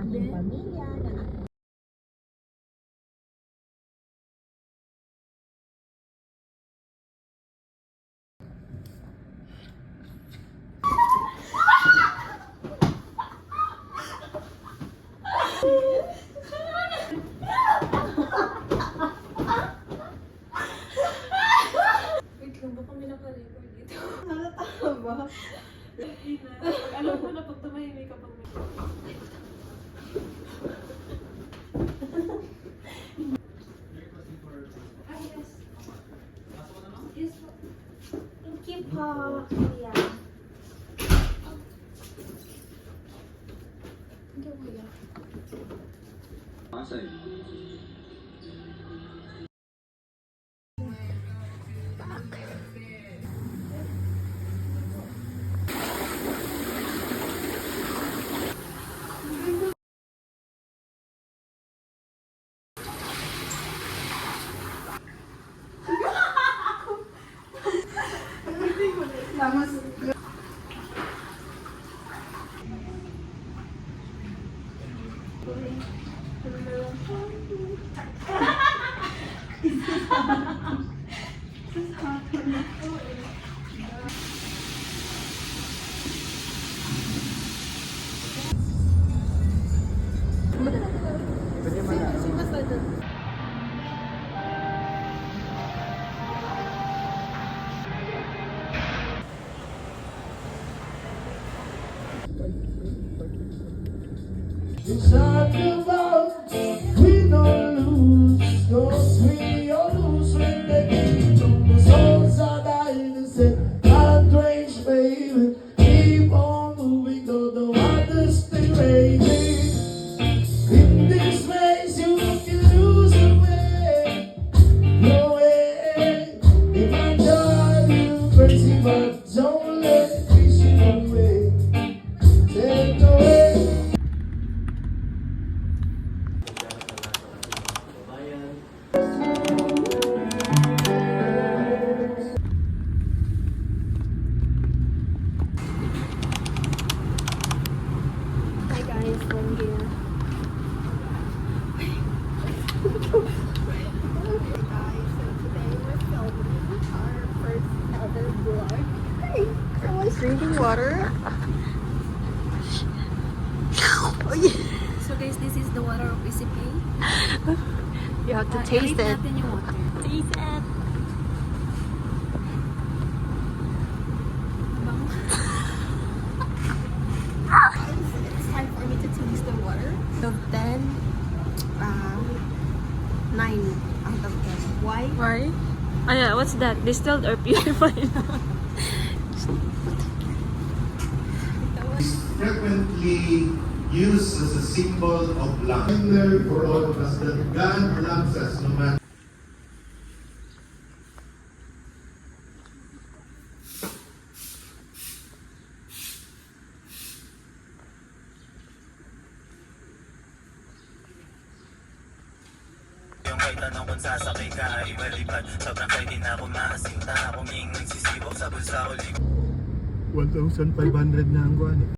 aking pamilya, ng aking Wait lang, baka may naka-record dito. halata ba? Alam ko na pag tumahimik ka pag may... Ah, yes. Yes po. Thank you po. Kuya. Thank you, kuya. It's not about we don't lose, cause we all lose when the kingdom was souls are dying and said, God range, baby, keep on moving, though the waters stay raging. In this race you can lose your way, your way. If I drive you crazy, but don't let me slip away. Take away. Hi guys, from here. Guys, so today we're filming our first ever vlog. Hey, girl is drinking water. Oh yeah. So guys, this is the water of ECP. You have to taste I-rate it. natin yung water. Taste it. Bang. It's time for me to taste the water. So 10, 9 out of 10. Why? Why? Oh yeah, what's that? Distilled or purified? Frequently used as a symbol of love. Reminder for all of us that God loves us no matter. Yung may tanong kung sasakay ka ay malipad. Sobrang kayo din ako maasinta. Akong nagsisibok sa bulsa ko. 1,500 na ang guwan eh.